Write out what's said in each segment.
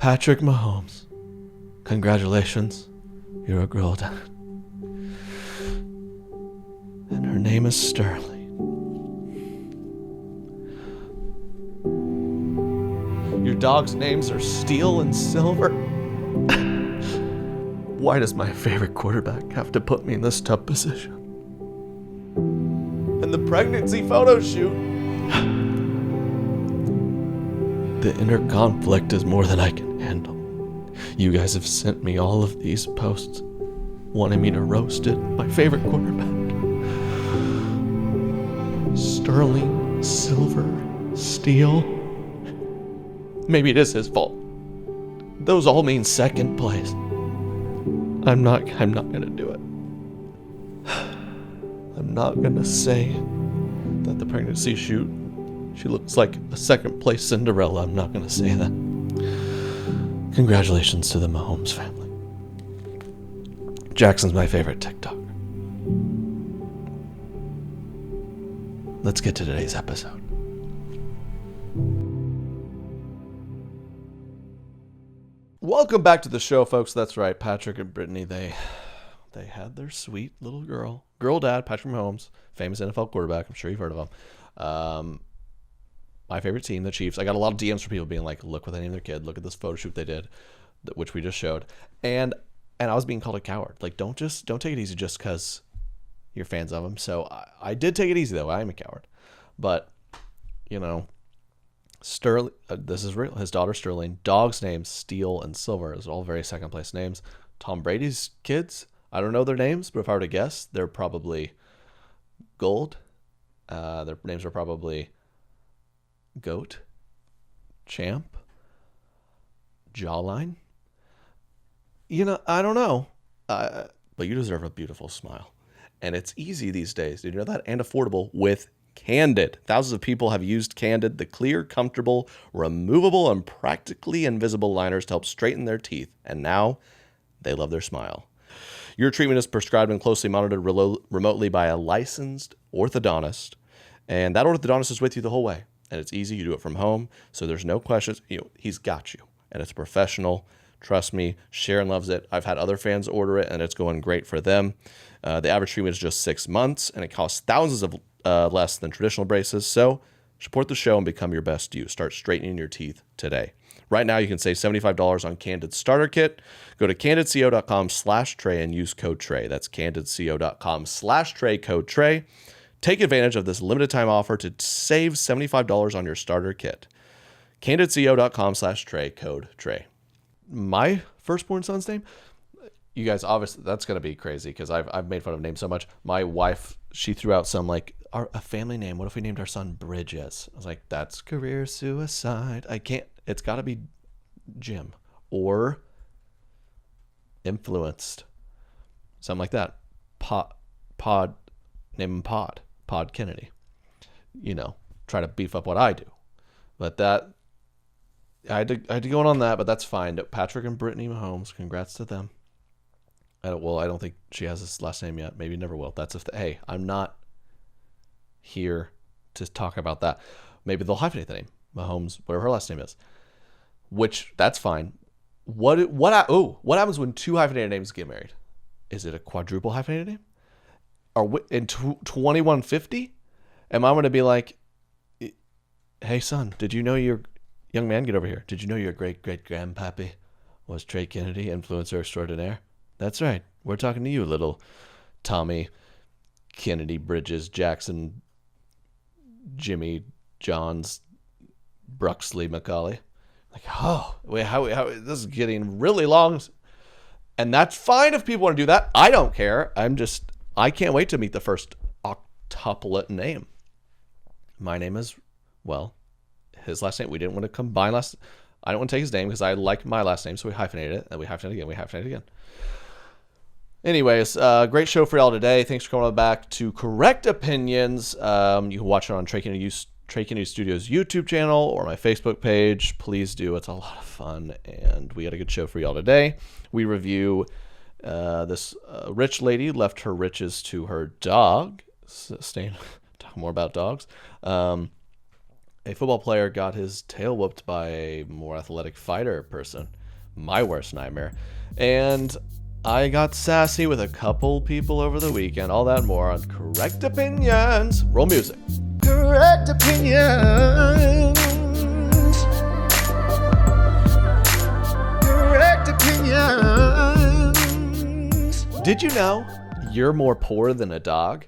Patrick Mahomes, congratulations, you're a girl dad. And her name is Sterling. Your dog's names are Steel and Silver. Why does my favorite quarterback have to put me in this tough position? And the pregnancy photo shoot. The inner conflict is more than I can handle. You guys have sent me all of these posts wanting me to roast it. My favorite quarterback. Sterling, Silver, Steel. Maybe it is his fault. Those all mean second place. I'm not gonna do it. I'm not gonna say that the pregnancy shoot, she looks like a second place Cinderella. I'm not gonna say that. Congratulations to the Mahomes family. Jackson's my favorite TikToker. Let's get to today's episode. Welcome back to the show, folks. That's right, Patrick and Brittany, they had their sweet little girl dad, Patrick Mahomes, famous NFL quarterback. I'm sure you've heard of him. My favorite team, the Chiefs. I got a lot of DMs from people being like, look what they named their kid. Look at this photo shoot they did, which we just showed. And I was being called a coward. Like, don't take it easy just because you're fans of them. So I did take it easy, though. I am a coward. But, you know, Sterling, this is real. His daughter Sterling, dog's names Steel and Silver. Those are all very second place names. Tom Brady's kids, I don't know their names, but if I were to guess, they're probably Gold. Their names are probably Goat, Champ, Jawline. You know, I don't know. But you deserve a beautiful smile. And it's easy these days. Did you know that? And affordable with Candid. Thousands of people have used Candid, the clear, comfortable, removable, and practically invisible liners to help straighten their teeth. And now they love their smile. Your treatment is prescribed and closely monitored remotely by a licensed orthodontist. And that orthodontist is with you the whole way. And it's easy. You do it from home. So there's no questions. He's got you. And it's professional. Trust me, Sharon loves it. I've had other fans order it, and it's going great for them. The average treatment is just 6 months, and it costs thousands of less than traditional braces. So support the show and become your best you. Start straightening your teeth today. Right now, you can save $75 on Candid Starter Kit. Go to candidco.com/Trey and use code Trey. That's candidco.com/Trey, code Trey. Take advantage of this limited time offer to save $75 on your starter kit. candidco.com/Trey, code Trey. My firstborn son's name, you guys, obviously that's going to be crazy because I've made fun of names so much. My wife, she threw out some a family name. What if we named our son Bridges? I was like, that's career suicide. I can't. It's got to be Jim or Influenced, something like that. Pod, name him Pod Kennedy. Try to beef up what I do, but that. I had to go on that, but that's fine. Patrick and Brittany Mahomes, congrats to them. I don't think she has his last name yet. Maybe never will. That's hey, I'm not here to talk about that. Maybe they'll hyphenate the name. Mahomes, whatever her last name is. Which, that's fine. What happens when two hyphenated names get married? Is it a quadruple hyphenated name? In 2150? Am I going to be like, hey son, did you know your young man, get over here. Did you know your great-great-grandpappy was Trey Kennedy, influencer extraordinaire? That's right. We're talking to you, little Tommy, Kennedy, Bridges, Jackson, Jimmy, Johns, Bruxley, Macaulay. Like, how this is getting really long. And that's fine if people want to do that. I don't care. I can't wait to meet the first octuplet name. My name is, his last name. We didn't want to combine I don't want to take his name because I like my last name, so we hyphenated it, and we hyphenated again. Anyways, great show for y'all today. Thanks for coming back to Correct Opinions. You can watch it on Trey Kennedy Studios YouTube channel or my Facebook page. Please do. It's a lot of fun, and we got a good show for y'all today. We review this rich lady left her riches to her dog. Talking more about dogs. A football player got his tail whooped by a more athletic fighter person. My worst nightmare. And I got sassy with a couple people over the weekend. All that and more on Correct Opinions. Roll music. Correct Opinions. Correct Opinions. Did you know you're more poor than a dog?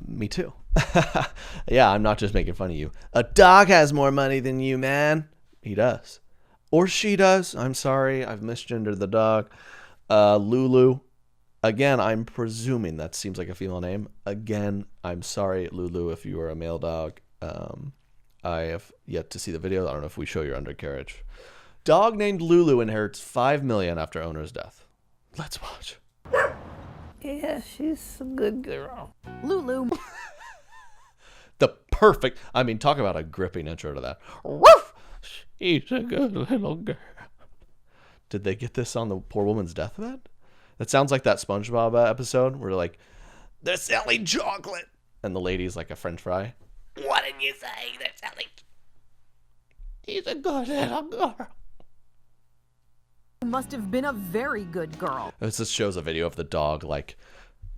Me too. Yeah, I'm not just making fun of you. A dog has more money than you, man. He does. Or she does. I'm sorry. I've misgendered the dog. Lulu. Again, I'm presuming that seems like a female name. Again, I'm sorry, Lulu, if you are a male dog. I have yet to see the video. I don't know if we show your undercarriage. Dog named Lulu inherits $5 million after owner's death. Let's watch. Yeah, she's a good girl. Lulu. The perfect, I mean, talk about a gripping intro to that. Woof! She's a good little girl. Did they get this on the poor woman's deathbed? That sounds like that SpongeBob episode where they're like, they're selling chocolate. And the lady's like a french fry. What did you say? They're selling. She's a good little girl. Must have been a very good girl. This just shows a video of the dog like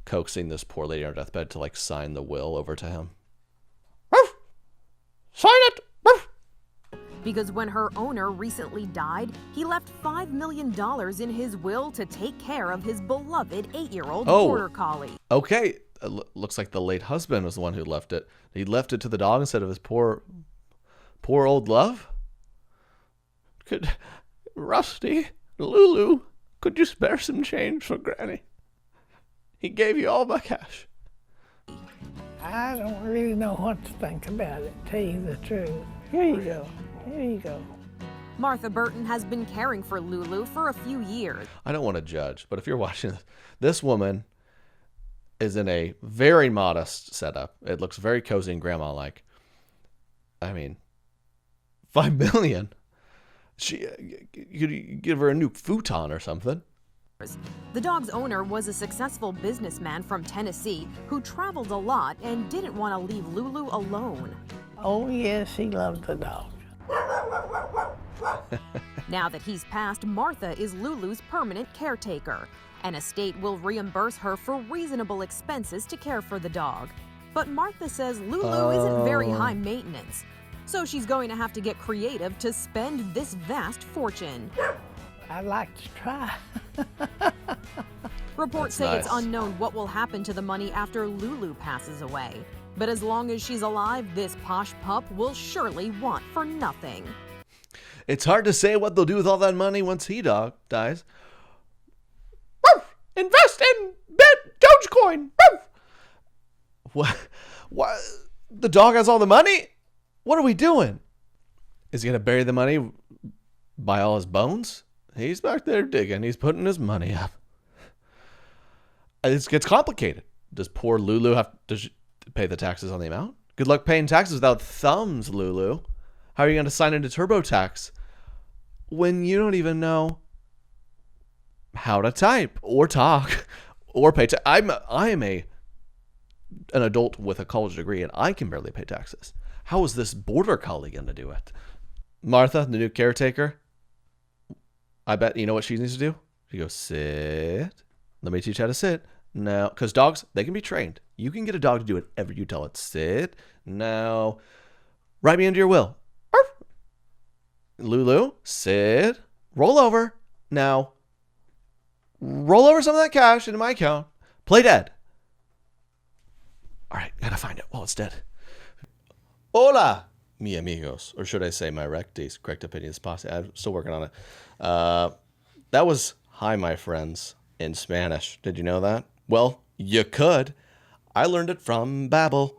coaxing this poor lady on her deathbed to like sign the will over to him. Ruff! Sign it! Ruff! Because when her owner recently died, he left $5 million in his will to take care of his beloved 8-year-old border collie. Okay. Looks like the late husband was the one who left it. He left it to the dog instead of his poor old love? Rusty, Lulu, could you spare some change for Granny? He gave you all my cash. I don't really know what to think about it, tell you the truth. Here you go. Here you go. Martha Burton has been caring for Lulu for a few years. I don't want to judge, but if you're watching this woman is in a very modest setup. It looks very cozy and grandma-like. I mean, $5 million. You could give her a new futon or something. The dog's owner was a successful businessman from Tennessee who traveled a lot and didn't want to leave Lulu alone. Oh, yes, he loved the dog. Now that he's passed, Martha is Lulu's permanent caretaker. An estate will reimburse her for reasonable expenses to care for the dog. But Martha says Lulu isn't very high maintenance, so she's going to have to get creative to spend this vast fortune. I'd like to try. Reports say it's unknown what will happen to the money after Lulu passes away. But as long as she's alive, this posh pup will surely want for nothing. It's hard to say what they'll do with all that money once he dies. Invest in Dogecoin. What? The dog has all the money? What are we doing? Is he going to bury the money by all his bones? He's back there digging. He's putting his money up. It gets complicated. Does poor Lulu have to pay the taxes on the amount? Good luck paying taxes without thumbs, Lulu. How are you going to sign into TurboTax when you don't even know how to type or talk or pay tax? I am an adult with a college degree and I can barely pay taxes. How is this border collie going to do it? Martha, the new caretaker, I bet you know what she needs to do? She goes, sit. Let me teach you how to sit. Now, because dogs, they can be trained. You can get a dog to do whatever you tell it. Sit. Now, write me into your will. Arf. Lulu, sit. Roll over. Now, roll over some of that cash into my account. Play dead. All right, gotta find it while it's dead. Hola, mi amigos. Or should I say my rectis, correct opinions posse. I'm still working on it. That was hi, my friends, in Spanish. Did you know that? Well, you could. I learned it from Babbel,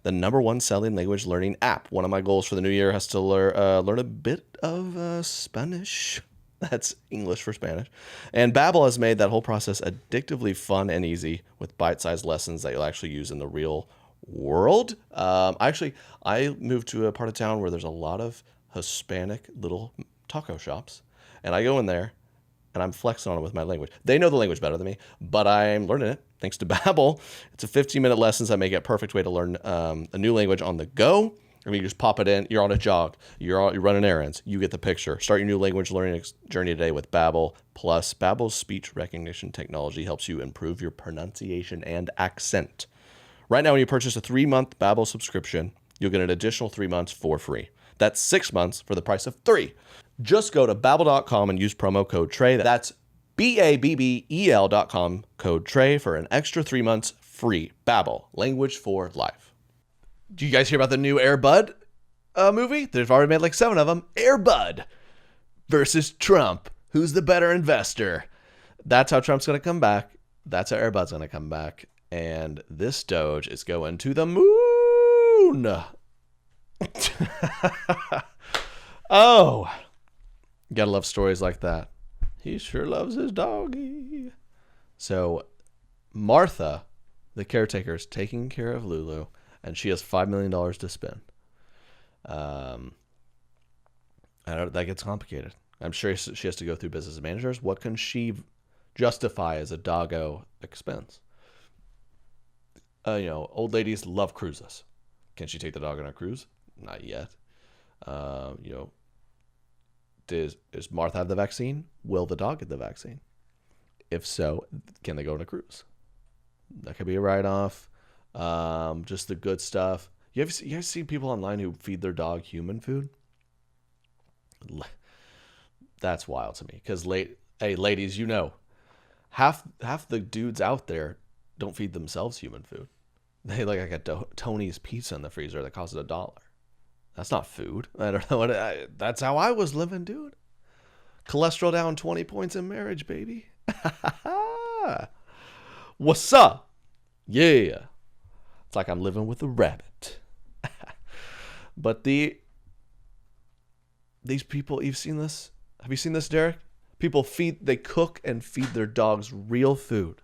the #1 selling language learning app. One of my goals for the new year has to learn a bit of Spanish. That's English for Spanish. And Babbel has made that whole process addictively fun and easy with bite-sized lessons that you'll actually use in the real world. I moved to a part of town where there's a lot of Hispanic little taco shops. And I go in there and I'm flexing on it with my language. They know the language better than me, but I'm learning it thanks to Babbel. It's a 15-minute lessons that make it a perfect way to learn a new language on the go. I mean, you just pop it in. You're on a jog. You're running errands. You get the picture. Start your new language learning journey today with Babbel. Plus, Babbel's speech recognition technology helps you improve your pronunciation and accent. Right now, when you purchase a 3-month Babbel subscription, you'll get an additional 3 months for free. That's 6 months for the price of 3. Just go to Babbel.com and use promo code Trey. That's Babbel.com, code Trey, for an extra 3 months free. Babbel, language for life. Do you guys hear about the new Air Bud movie? They've already made like 7 of them. Air Bud versus Trump. Who's the better investor? That's how Trump's going to come back. That's how Air Bud's going to come back. And this Doge is going to the moon. Oh, gotta love stories like that. He sure loves his doggy. So Martha, the caretaker, is taking care of Lulu, and she has $5 million to spend. I don't. That gets complicated. I'm sure she has to go through business managers. What can she justify as a doggo expense? Old ladies love cruises. Can she take the dog on a cruise? Not yet. Does Martha have the vaccine? Will the dog get the vaccine? If so, can they go on a cruise? That could be a write-off. Just the good stuff. You guys see people online who feed their dog human food? That's wild to me. Because hey, ladies, half the dudes out there don't feed themselves human food. They like a Tony's pizza in the freezer that costs $1. That's not food. I don't know that's how I was living, dude. Cholesterol down 20 points in marriage, baby. What's up? Yeah. It's like I'm living with a rabbit. But these people, you've seen this? Have you seen this, Derek? People they cook and feed their dogs real food.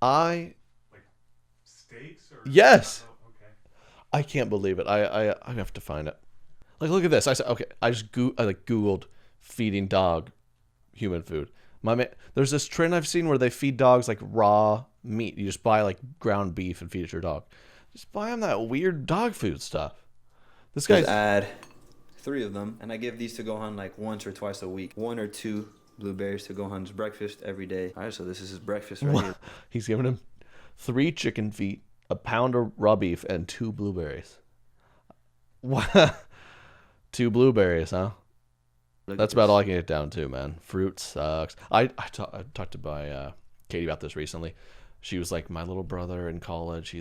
Like steaks or? Yes. Oh, okay. I can't believe it. I have to find it. Like, look at this. I said, okay. I Googled feeding dog human food. There's this trend I've seen where they feed dogs like raw meat. You just buy like ground beef and feed it to your dog. Just buy them that weird dog food stuff. This guy's add 3 of them, and I give these to Gohan like once or twice a week. 1 or 2 blueberries to Gohan's breakfast every day. All right, so this is his breakfast right here. He's giving him 3 chicken feet, a pound of raw beef, and 2 blueberries. What? 2 blueberries, huh? That's about all I can get down to, man. Fruit sucks. I talked to my Katie about this recently. She was like, my little brother in college,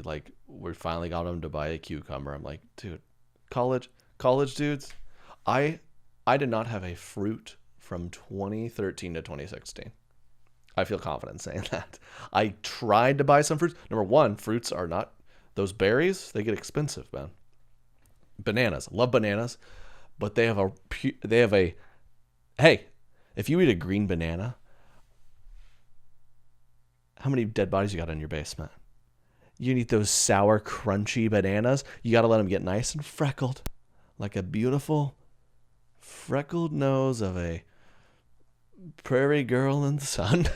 we finally got him to buy a cucumber. I'm like, dude, college dudes, I did not have a fruit from 2013 to 2016. I feel confident saying that. I tried to buy some fruits. Number one, fruits are not, those berries, they get expensive, man. Bananas, love bananas, but they have a, hey, if you eat a green banana, how many dead bodies you got in your basement? You eat those sour, crunchy bananas, you got to let them get nice and freckled, like a beautiful freckled nose of a prairie girl in the sun.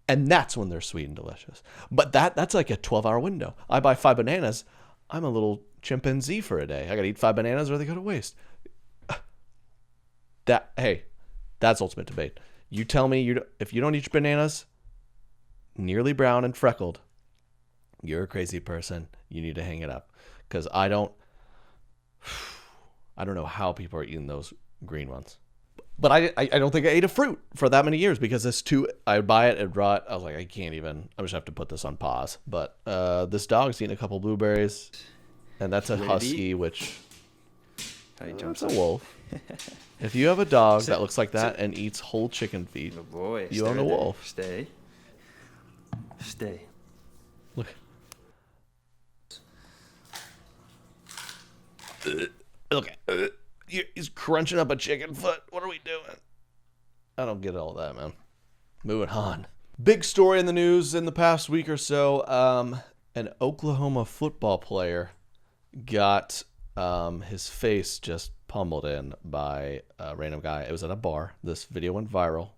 And that's when they're sweet and delicious. But that's like a 12-hour window. I buy 5 bananas, I'm a little chimpanzee for a day. I got to eat 5 bananas or they go to waste. That's ultimate debate. You tell me if you don't eat bananas nearly brown and freckled, you're a crazy person. You need to hang it up. Because I don't know how people are eating those green ones. But I don't think I ate a fruit for that many years because I would buy it and draw it. I was like, I can't even, I just have to put this on pause. But this dog's eating a couple blueberries, and that's a husky, which it's a wolf. If you have a dog that looks like that and eats whole chicken feet, Oh boy, you own a wolf. Stay. Look. Okay. He's crunching up a chicken foot. What are we doing? I don't get all that, man. Moving on. Big story in the news in the past week or so. An Oklahoma football player got his face just pummeled in by a random guy. It was at a bar. This video went viral.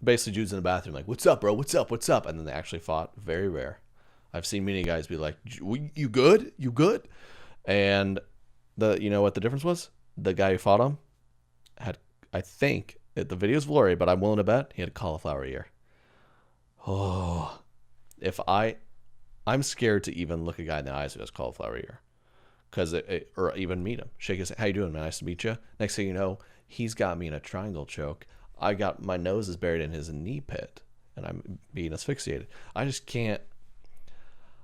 Basically, dudes in the bathroom like, "What's up, bro? What's up? What's up?" And then they actually fought. Very rare. I've seen many guys be like, "You good? You good?" And you know what the difference was? The guy who fought him had, I think, the video's blurry, but I'm willing to bet he had a cauliflower ear. Oh, I'm scared to even look a guy in the eyes who has cauliflower ear, or even meet him. Shake his, "How you doing, man? Nice to meet you." Next thing you know, he's got me in a triangle choke. I got my nose is buried in his knee pit, and I'm being asphyxiated. I just can't.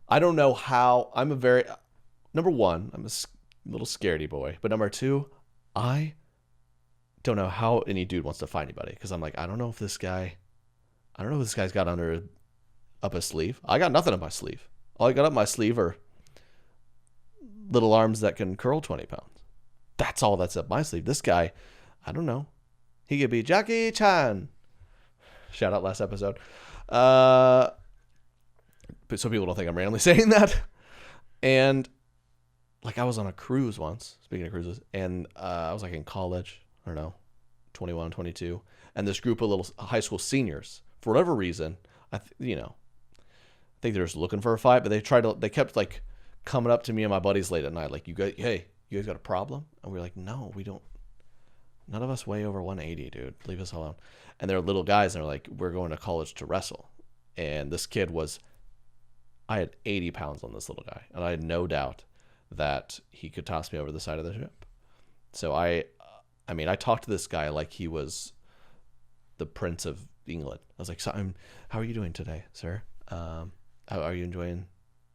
I don't know how. Number one, I'm a little scaredy boy, but number two, I don't know how any dude wants to fight anybody, because I'm like, I don't know if this guy's got up his sleeve. I got nothing up my sleeve. All I got up my sleeve are little arms that can curl 20 pounds. That's all that's up my sleeve. This guy, I don't know. He could be Jackie Chan. Shout out last episode. But so people don't think I'm randomly saying that. And like, I was on a cruise once, speaking of cruises, and I was like in college, I don't know, 21, 22, and this group of little high school seniors, for whatever reason, I think they're just looking for a fight, but they kept like coming up to me and my buddies late at night, like, you guys got a problem? And we were like, no, we don't. None of us weigh over 180, dude. Leave us alone. And they're little guys, and they're like, we're going to college to wrestle. And this kid I had 80 pounds on this little guy, and I had no doubt that he could toss me over the side of the ship. So I talked to this guy like he was the Prince of England. I was like, "So how are you doing today, sir? How are you enjoying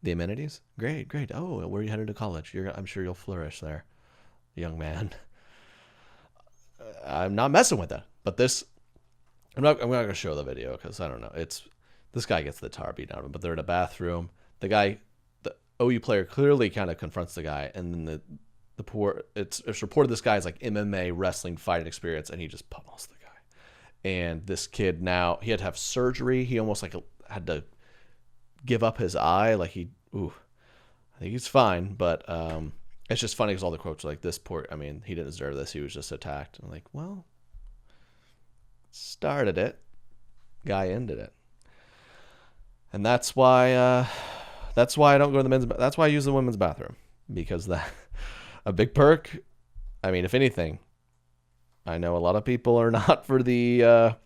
the amenities? Great. Oh, where are you headed to college? I'm sure you'll flourish there, young man." I'm not messing with that, but I'm not going to show the video because I don't know. This guy gets the tar beat out of him, but they're in a bathroom. The OU player clearly kind of confronts the guy, and then it's reported this guy's like MMA wrestling fighting experience, and he just pummels the guy. And this kid now, he had to have surgery. He almost like had to give up his eye. Like I think he's fine, but it's just funny because all the quotes are like, "This poor, he didn't deserve this. He was just attacked." And I'm like, well, started it, guy ended it. And that's why I don't go to the men's. That's why I use the women's bathroom, because a big perk. If anything, I know a lot of people are not for the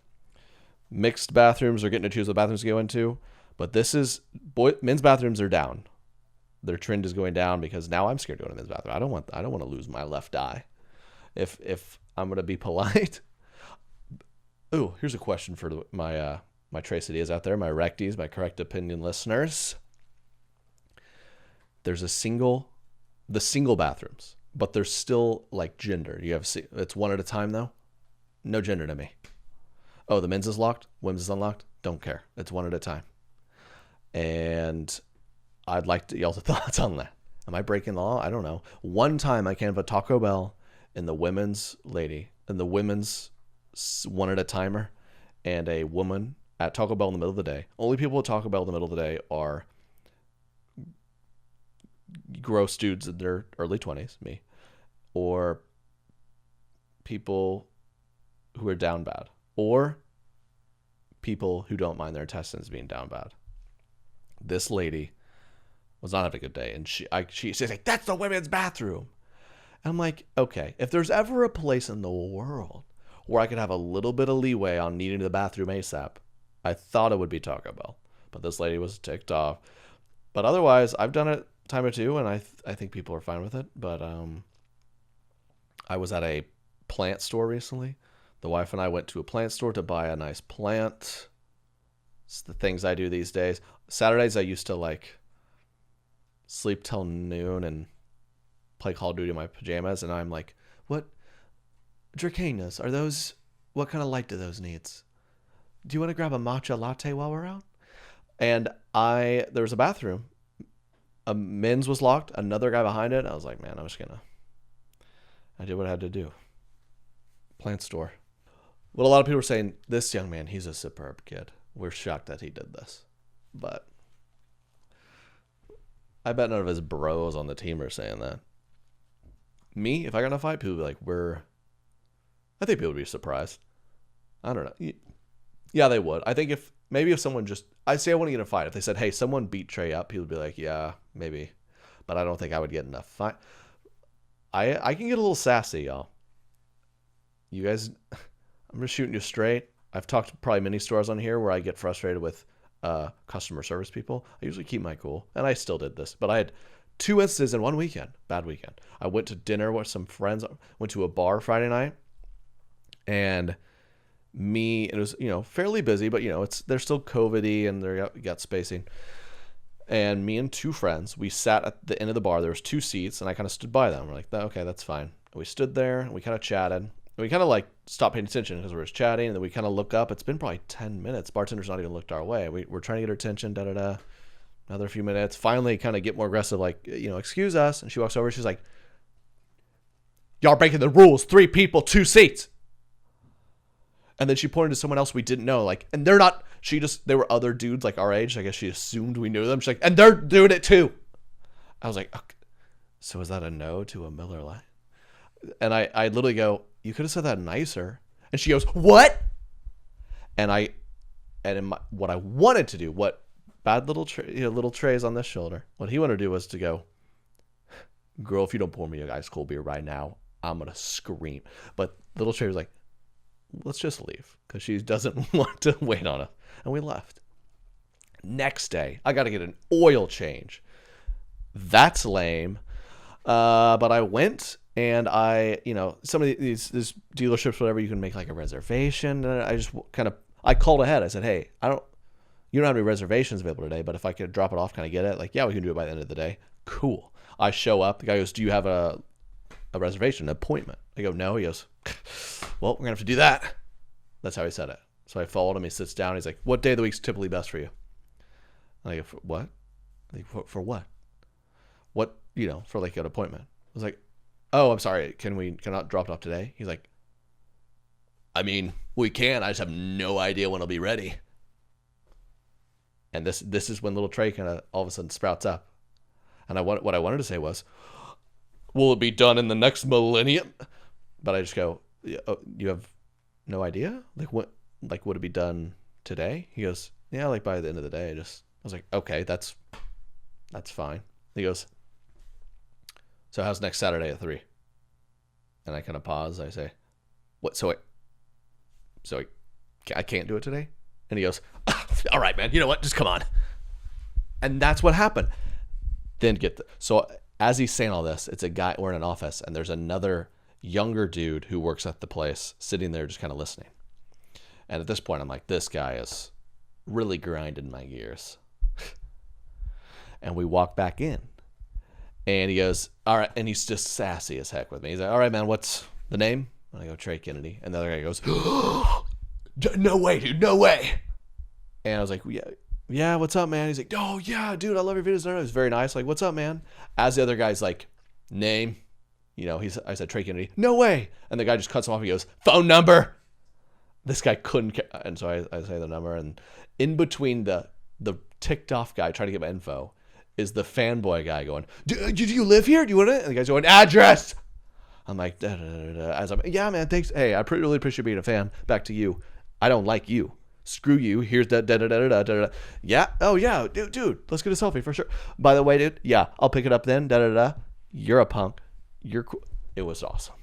mixed bathrooms or getting to choose what bathrooms to go into, but men's bathrooms are down. Their trend is going down because now I'm scared to go to the men's bathroom. I don't want to lose my left eye. If I'm going to be polite. Ooh, here's a question for my Trey Cities out there, my recties, my correct opinion listeners. There's the single bathrooms, but there's still like gender. It's one at a time though. No gender to me. Oh, the men's is locked, women's is unlocked. Don't care. It's one at a time. And I'd like to y'all's thoughts on that. Am I breaking the law? I don't know. One time I can have a Taco Bell in the women's one at a timer, and a woman at Taco Bell in the middle of the day. Only people at Taco Bell in the middle of the day are gross dudes in their early 20s, me, or people who are down bad, or people who don't mind their intestines being down bad. This lady was not having a good day, and she's like, "That's the women's bathroom." And I'm like, okay, if there's ever a place in the world where I could have a little bit of leeway on needing the bathroom ASAP, I thought it would be Taco Bell. But this lady was ticked off. But otherwise, I've done it a time or two, and I think people are fine with it. But I was at a plant store recently. The wife and I went to a plant store to buy a nice plant. It's the things I do these days. Saturdays I used to like sleep till noon and play Call of Duty in my pajamas, and I'm like, what Dracanas are those? What kind of light do those need? Do you want to grab a matcha latte while we're out? And there was a bathroom. A men's was locked. Another guy behind it. I was like, man, I did what I had to do. Plant store. Well, a lot of people were saying, this young man, he's a superb kid. We're shocked that he did this. But I bet none of his bros on the team are saying that. me, if I got in a fight, people would be like, I think people would be surprised. I don't know. Yeah, they would. I think if someone just, I say I want to get in a fight. If they said, hey, someone beat Trey up, people would be like, yeah, maybe. But I don't think I would get enough fight. I can get a little sassy, y'all. You guys, I'm just shooting you straight. I've talked to probably many stores on here where I get frustrated with customer service people. I usually keep my cool, and I still did this. But I had 2 instances in one weekend, bad weekend. I went to dinner with some friends, went to a bar Friday night, and it was, fairly busy, but, they're still COVID-y and they got spacing. And me and 2 friends, we sat at the end of the bar. There was 2 seats, and I kind of stood by them. We're like, okay, that's fine. And we stood there, and we kind of chatted. And we kind of like stopped paying attention because we were chatting, and then we kind of look up. It's been probably 10 minutes. Bartender's not even looked our way. We're trying to get her attention, da-da-da. Another few minutes. Finally, kind of get more aggressive, like, excuse us. And she walks over. She's like, y'all breaking the rules. 3 people, 2 seats. And then she pointed to someone else we didn't know, like, and they're not, they were other dudes like our age. I guess she assumed we knew them. She's like, and they're doing it too. I was like, okay. So is that a no to a Miller Lite? And I literally go, you could have said that nicer. And she goes, what? And what I wanted to do, what bad little Trey's on this shoulder, what he wanted to do was to go, girl, if you don't pour me a ice cold beer right now, I'm going to scream. But little Trey was like, let's just leave because she doesn't want to wait on us. And we left. Next day, I got to get an oil change. That's lame. But I went and some of these dealerships, whatever, you can make like a reservation. And I just I called ahead. I said, hey, you don't have any reservations available today, but if I could drop it off, can I get it? Like, yeah, we can do it by the end of the day. Cool. I show up. The guy goes, do you have a reservation, an appointment? I go, no. He goes, well, we're going to have to do that. That's how he said it. So I followed him. He sits down. He's like, what day of the week is typically best for you? And I go, for what? For what? What, for like an appointment? I was like, oh, I'm sorry. Can I drop it off today? He's like, I mean, we can. I just have no idea when it'll be ready. And this is when little Trey kind of all of a sudden sprouts up. And what I wanted to say was, will it be done in the next millennium? But I just go, you have no idea? Like, what? Like, would it be done today? He goes, yeah, like by the end of the day. I was like, okay, that's fine. He goes, so how's next Saturday at 3? And I kind of pause. I say, what? So I can't do it today? And he goes, all right, man. You know what? Just come on. And that's what happened. Then so as he's saying all this, it's a guy, we're in an office, and there's another younger dude who works at the place sitting there just kind of listening. And at this point, I'm like, this guy is really grinding my gears. And we walk back in. And he goes, all right. And he's just sassy as heck with me. He's like, all right, man, what's the name? And I go, Trey Kennedy. And the other guy goes, no way, dude, no way. And I was like, yeah, what's up, man? He's like, oh, yeah, dude, I love your videos. It was very nice. Like, what's up, man? As the other guy's like, name, I said, Trey Kennedy. No way. And the guy just cuts him off. He goes, phone number. This guy couldn't. And so I say the number. And in between the ticked off guy trying to get my info is the fanboy guy going, do you live here? Do you want it? And the guy's going, address. I'm like, da, da, da, da. As I'm, yeah, man, thanks. Hey, I really appreciate being a fan. Back to you. I don't like you. Screw you. Here's that. Da, da, da, da, da, da. Yeah. Oh, yeah. Dude, let's get a selfie for sure. By the way, dude. Yeah, I'll pick it up then. Da, da, da. You're a punk. You're cool. It was awesome.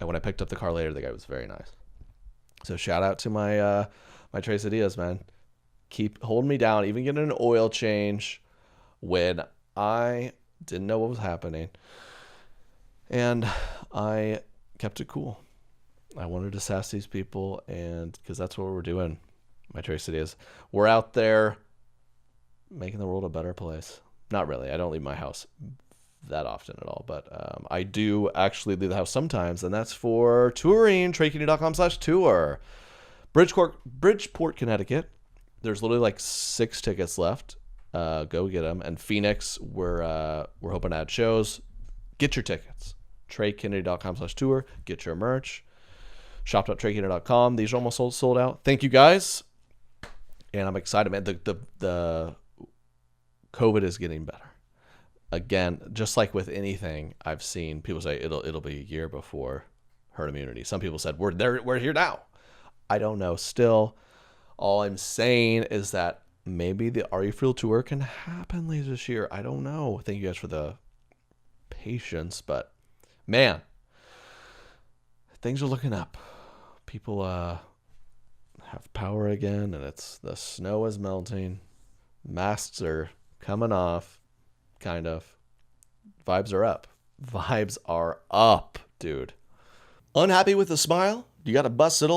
And when I picked up the car later, the guy was very nice. So shout out to my Trey Diaz, man. Keep holding me down, even getting an oil change when I didn't know what was happening. And I kept it cool. I wanted to sass these people, and because that's what we're doing. My Trey Diaz. We're out there making the world a better place. Not really. I don't leave my house that often at all, but I do actually leave the house sometimes, and that's for touring. TreyKennedy.com/tour. Bridgeport, Connecticut. There's literally like 6 tickets left. Go get them. And Phoenix, we're hoping to add shows. Get your tickets. TreyKennedy.com/tour. Get your merch. Shop.TreyKennedy.com. These are almost sold out. Thank you guys, and I'm excited, man. The COVID is getting better. again, just like with anything, I've seen people say it'll be a year before herd immunity. Some people said we're here now. I don't know. Still, all I'm saying is that maybe the Are You Fuel tour can happen later this year. I don't know. Thank you guys for the patience, but man, things are looking up. People have power again, and the snow is melting. Masks are coming off, kind of. Vibes are up. Vibes are up, dude. Unhappy with the smile? You got a busted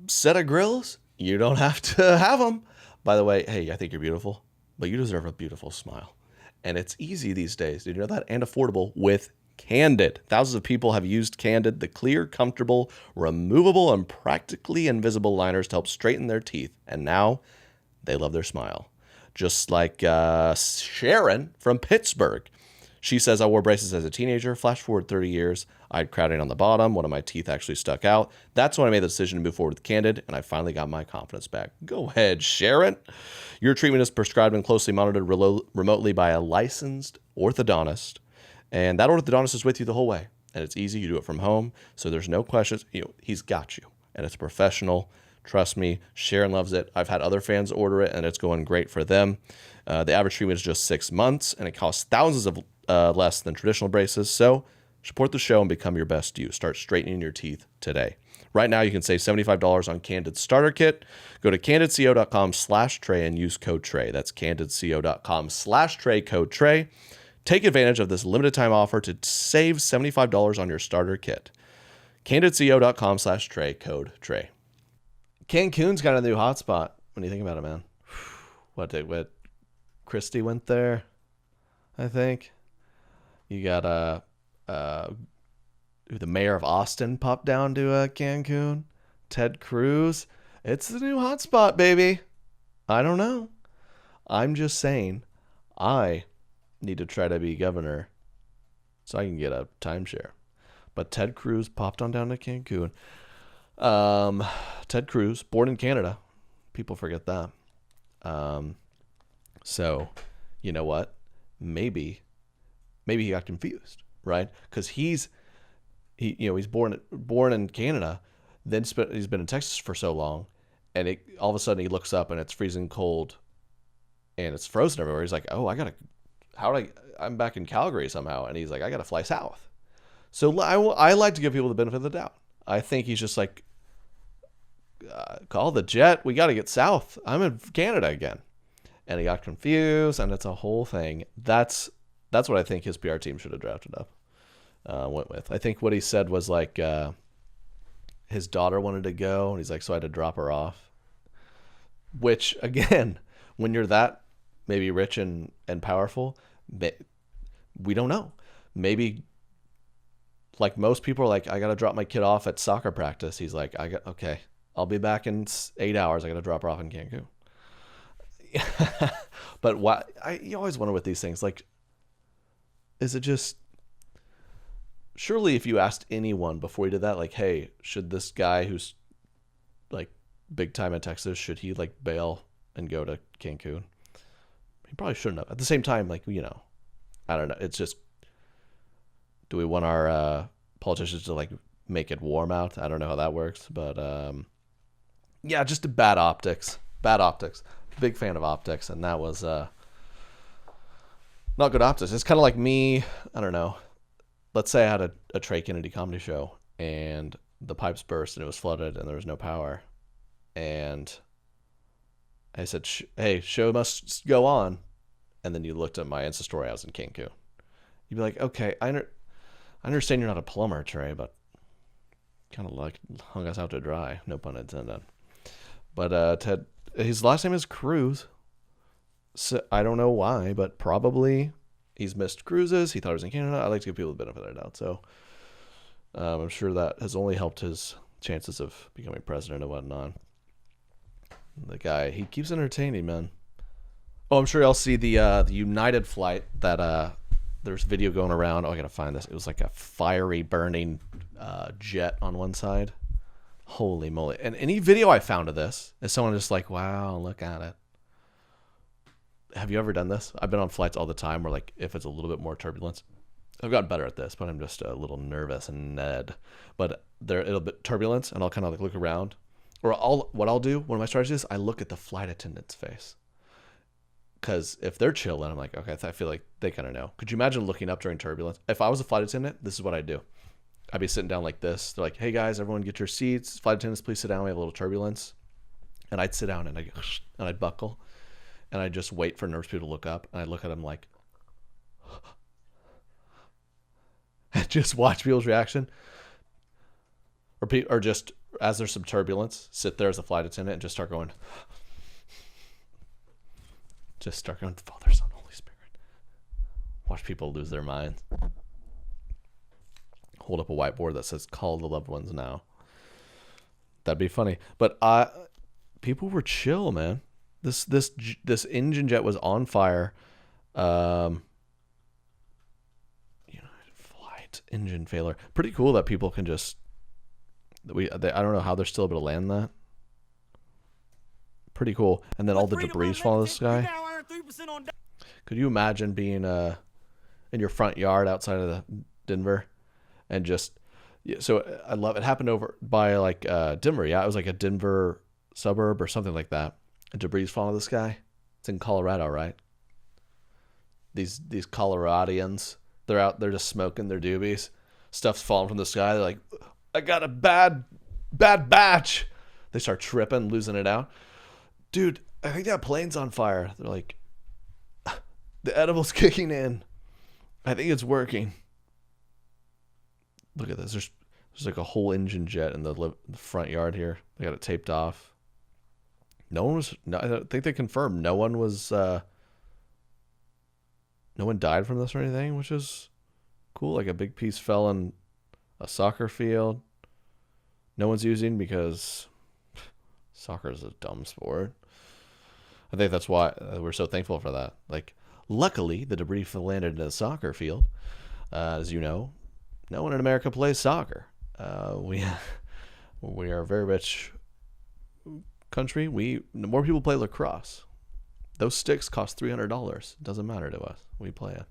set of grills? You don't have to have them. By the way, hey, I think you're beautiful, but you deserve a beautiful smile. And it's easy these days. Did you know that? And affordable with Candid. Thousands of people have used Candid, the clear, comfortable, removable, and practically invisible liners to help straighten their teeth. And now they love their smile. Just like Sharon from Pittsburgh. She says, I wore braces as a teenager. Flash forward 30 years. I had crowding on the bottom. One of my teeth actually stuck out. That's when I made the decision to move forward with Candid, and I finally got my confidence back. Go ahead, Sharon. Your treatment is prescribed and closely monitored remotely by a licensed orthodontist, and that orthodontist is with you the whole way. And it's easy. You do it from home, so there's no questions. He's got you, and it's professional. Trust me, Sharon loves it. I've had other fans order it, and it's going great for them. The average treatment is just 6 months, and it costs thousands of less than traditional braces. So support the show and become your best you. Start straightening your teeth today. Right now, you can save $75 on Candid Starter Kit. Go to candidco.com/Trey and use code Trey. That's candidco.com/Trey, code Trey. Take advantage of this limited time offer to save $75 on your starter kit. candidco.com/Trey, code Trey. Cancun's got a new hotspot. What do you think about it, man? What Christy went there, I think. You got the mayor of Austin popped down to Cancun. Ted Cruz. It's the new hotspot, baby. I don't know. I'm just saying I need to try to be governor so I can get a timeshare. But Ted Cruz popped on down to Cancun. Ted Cruz, born in Canada. People forget that. So, you know what? Maybe he got confused, right? Because he's born in Canada, then he's been in Texas for so long, and all of a sudden he looks up and it's freezing cold, and it's frozen everywhere. He's like, oh, I'm back in Calgary somehow, and he's like, I gotta fly south. So I like to give people the benefit of the doubt. I think he's just like, call the jet. We got to get south. I'm in Canada again. And he got confused, and it's a whole thing. That's what I think his PR team should have drafted up. Went with. I think what he said was like his daughter wanted to go, and he's like, so I had to drop her off. Which, again, when you're that maybe rich and powerful, we don't know. Maybe like most people are like, I got to drop my kid off at soccer practice. He's like, okay, I'll be back in 8 hours. I got to drop her off in Cancun. But you always wonder with these things, like, is it just, surely if you asked anyone before you did that, like, hey, should this guy who's like big time in Texas, should he like bail and go to Cancun? He probably shouldn't have. At the same time, like, I don't know. It's just, do we want our politicians to like make it warm out? I don't know how that works, but yeah, just bad optics. Big fan of optics, and that was not good optics. It's kind of like me, I don't know. Let's say I had a Trey Kennedy comedy show, and the pipes burst, and it was flooded, and there was no power. And I said, hey, show must go on. And then you looked at my Insta story, I was in Cancun. You'd be like, okay, I understand you're not a plumber, Trey, but kind of like hung us out to dry. No pun intended. But Ted, his last name is Cruz. So I don't know why, but probably he's missed cruises. He thought he was in Canada. I like to give people the benefit of the doubt. So I'm sure that has only helped his chances of becoming president and whatnot. The guy, he keeps entertaining, man. Oh, I'm sure y'all see the United flight that there's video going around. Oh, I gotta find this. It was like a fiery, burning jet on one side. Holy moly. And any video I found of this is someone just like, wow, look at it. have you ever done this? I've been on flights all the time where like if it's a little bit more turbulence, I've gotten better at this, but I'm just a little nervous and but it'll be turbulence and I'll kind of like look around, or what I'll do, one of my strategies is I look at the flight attendant's face. Because if they're chill, then I'm like, okay, I feel like they kind of know. Could you imagine looking up during turbulence? If I was a flight attendant, this is what I'd do. I'd be sitting down like this. They're like, hey guys, everyone get your seats. Flight attendants, please sit down. We have a little turbulence. And I'd sit down and I'd buckle. And I'd just wait for nervous people to look up. And I'd look at them like, and just watch people's reaction. Or just, as there's some turbulence, sit there as a flight attendant and just start going, Father, Son, Holy Spirit. Watch people lose their minds. Hold up a whiteboard that says, call the loved ones now. That'd be funny. But people were chill, man. This engine jet was on fire. United Flight engine failure. Pretty cool that people can just... I don't know how they're still able to land that. Pretty cool. And then all the debris fall in the sky. Could you imagine being in your front yard outside of Denver and just... So I love it. Happened over by like Denver. Yeah, it was like a Denver suburb or something like that. And debris fall in the sky. It's in Colorado, right? These Coloradians, they're out there just smoking their doobies. Stuff's falling from the sky. They're like, I got a bad batch. They start tripping, losing it out. Dude, I think that plane's on fire. They're like, the edible's kicking in. I think it's working. Look at this. There's like a whole engine jet in the front yard here. They got it taped off. I don't think they confirmed. No one died from this or anything, which is cool. Like a big piece fell in a soccer field. No one's using because soccer is a dumb sport. I think that's why we're so thankful for that. Like, luckily, the debris landed in a soccer field. As you know, no one in America plays soccer. We are a very rich country. More people play lacrosse. Those sticks cost $300. It doesn't matter to us. We play it.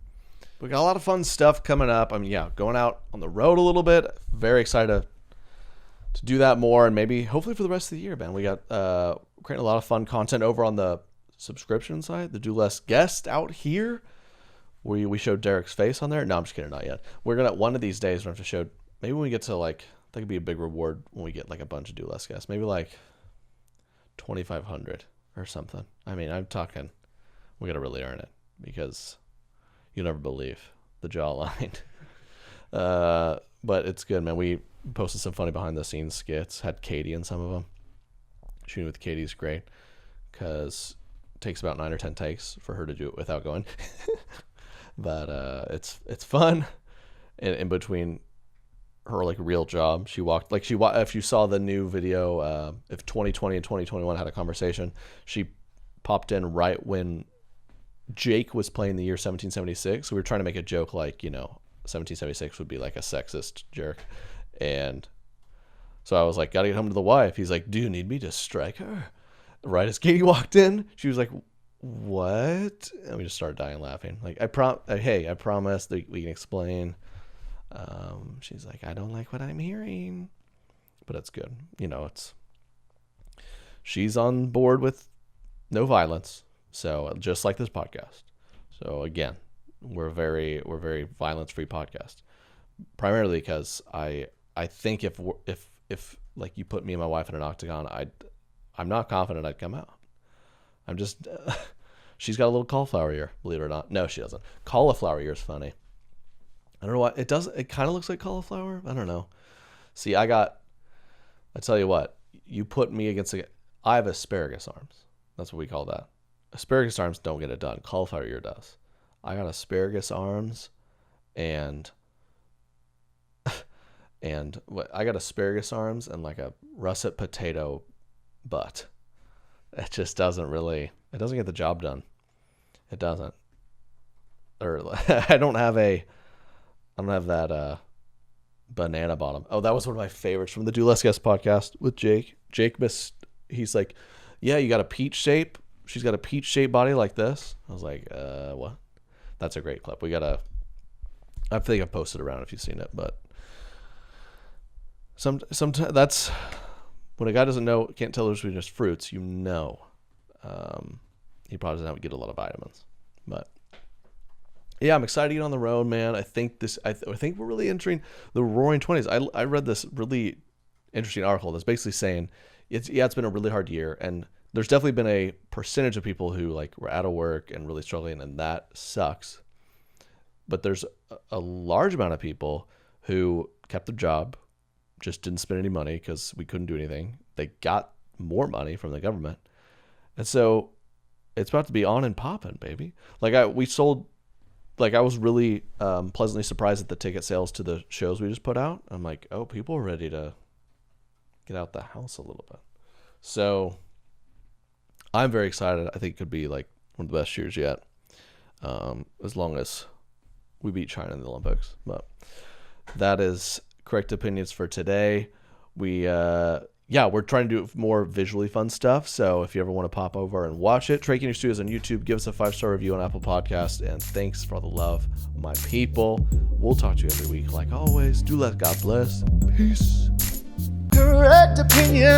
We got a lot of fun stuff coming up. I mean, yeah, going out on the road a little bit. Very excited to do that more, and maybe hopefully for the rest of the year, man. We got creating a lot of fun content over on the subscription side. The Do Less guest out here. We showed Derek's face on there. No, I'm just kidding, not yet. We're gonna one of these days we're gonna have to show. Maybe when we get to like, that could be a big reward when we get like a bunch of Do Less guests. Maybe like 2,500 or something. I mean, I'm talking. We gotta really earn it because you never believe the jawline. But it's good, man. We posted some funny behind the scenes skits. Had Katie in some of them. Shooting with Katie's great because it takes about 9 or 10 takes for her to do it without going. But it's fun. In between her like real job, if you saw the new video, if 2020 and 2021 had a conversation, she popped in right when Jake was playing the year 1776. So we were trying to make a joke like, 1776 would be like a sexist jerk. And so I was like, gotta get home to the wife. He's like, do you need me to strike her? Right as Katie walked in, she was like, what? And we just started dying laughing. Like, I promise that we can explain. She's like, I don't like what I'm hearing. But it's good. She's on board with no violence. So just like this podcast. So again, we're a very violence-free podcast. Primarily because I think if like you put me and my wife in an octagon, I'm not confident I'd come out. I'm just she's got a little cauliflower ear, believe it or not. No, she doesn't. Cauliflower ear is funny. I don't know why it does. It kind of looks like cauliflower. I don't know. See, I tell you what, you put me against I have asparagus arms. That's what we call that. Asparagus arms don't get it done. Cauliflower ear does. I got asparagus arms and I got asparagus arms and like a russet potato butt. It just doesn't get the job done. It doesn't. Or I don't have that banana bottom. Oh, that was one of my favorites from the Do Less Guest podcast with Jake. He's like, yeah, you got a peach shape she's got a peach shaped body like this. I was like, what? That's a great clip. I think I've posted around if you've seen it, but sometimes that's when a guy doesn't know, can't tell between just fruits, he probably doesn't get a lot of vitamins. But yeah, I'm excited to get on the road, man. I think we're really entering the roaring 20s. I read this really interesting article that's basically saying it's been a really hard year, and there's definitely been a percentage of people who like were out of work and really struggling, and that sucks. But there's a large amount of people who kept their job, just didn't spend any money because we couldn't do anything. They got more money from the government, and so it's about to be on and popping, baby. Like I was really pleasantly surprised at the ticket sales to the shows we just put out. I'm like, oh, people are ready to get out the house a little bit. So I'm very excited. I think it could be like one of the best years yet, as long as we beat China in the Olympics. But that is correct opinions for today. We're trying to do more visually fun stuff. So if you ever want to pop over and watch it, Trey Candid Studios on YouTube, give us a 5-star review on Apple Podcasts. And thanks for all the love, my people. We'll talk to you every week. Like always, do let God bless. Peace. Correct opinion.